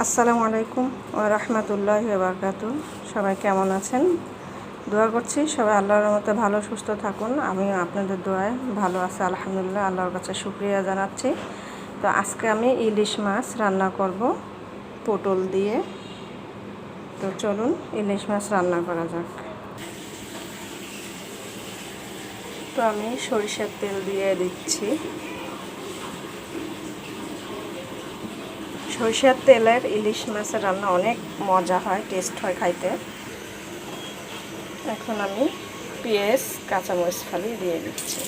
আসসালামু আলাইকুম ওয়া রাহমাতুল্লাহি ওয়া বারাকাতুহু। সবাই কেমন আছেন? দোয়া করছি সবাই আল্লাহর রহমতে ভালো সুস্থ থাকুন। আমিও আপনাদের দোয়ায় ভালো আছি আলহামদুলিল্লাহ, আল্লাহর কাছে শুকরিয়া জানাচ্ছি। তো আজকে আমি ইলিশ মাছ রান্না করব পটল দিয়ে। তো চলুন ইলিশ মাছ রান্না করা যাক। তো আমি সরিষার তেল দিয়ে দিচ্ছি। সরিষার তেলের ইলিশ মাছের রান্না অনেক মজা হয়, টেস্ট হয় খাইতে। এখন আমি পেঁয়াজ কাঁচামরিচ ফালি দিয়ে দিচ্ছি।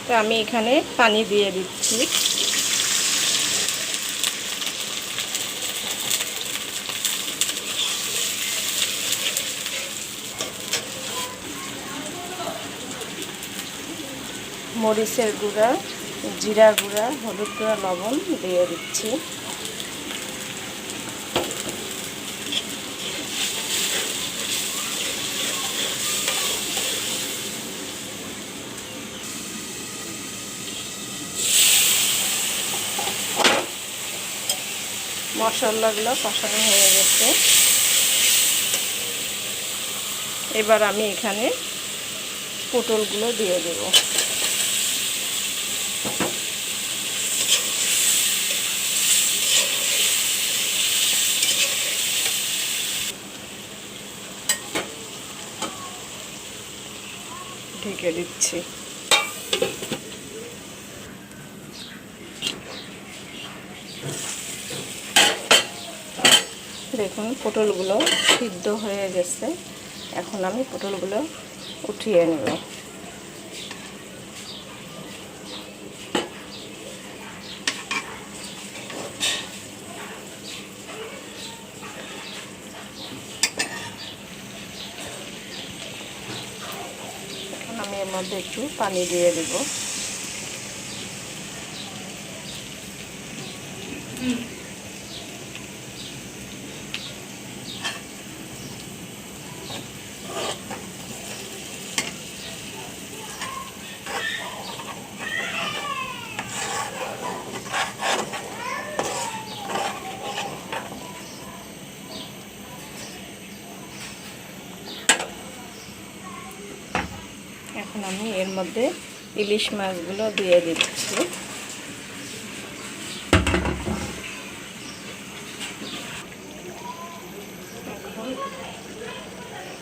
তো আমি এখানে পানি দিয়ে দিচ্ছি। মরিচের গুঁড়া, জিরা গুঁড়া, হলুদ গুঁড়া, লবণ দিয়ে দিচ্ছি। মশলাগুলো কষানো হয়ে গেছে। এবার আমি এখানে পটলগুলো দিয়ে দেব। ঢেকে দিচ্ছি। দেখুন পটলগুলো সিদ্ধ হয়ে গেছে। এখন আমি পটলগুলো উঠিয়ে নেব। এখন আমি এর মধ্যে একটু পানি দিয়ে দেব। এখন আমি এর মধ্যে ইলিশ মাছগুলো দিয়ে দিচ্ছি। এখন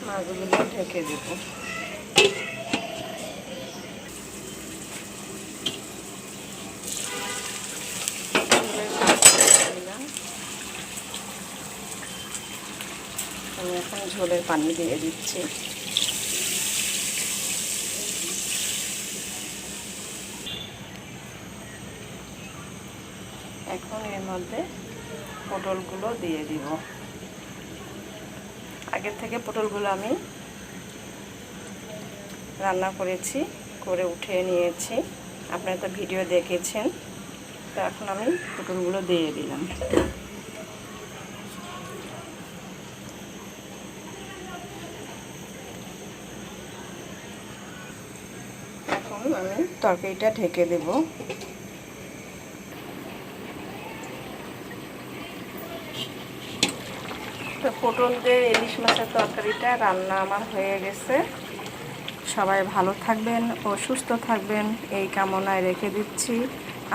মাছগুলো ঢেকে দেব। আমি এখন ঝোলের পানি দিয়ে দিচ্ছি। এখন এর মধ্যে পটলগুলো দিয়ে দিব। আগের থেকে পটলগুলো আমি রান্না করেছি, করে উঠিয়ে নিয়েছি। আপনারা তো ভিডিও দেখেছেন। তো এখন আমি পটলগুলো দিয়ে দিলাম। এখন আমি তরকারিটা ঢেকে দেব। তো পটল দিয়ে ইলিশ মাছের তরকারিটা রান্না আমার হয়ে গেছে। সবাই ভালো থাকবেন ও সুস্থ থাকবেন এই কামনায় রেখে দিচ্ছি।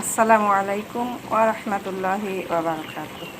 আসসালামু আলাইকুম ওয়া রাহমাতুল্লাহি ওয়া বারাকাতুহু।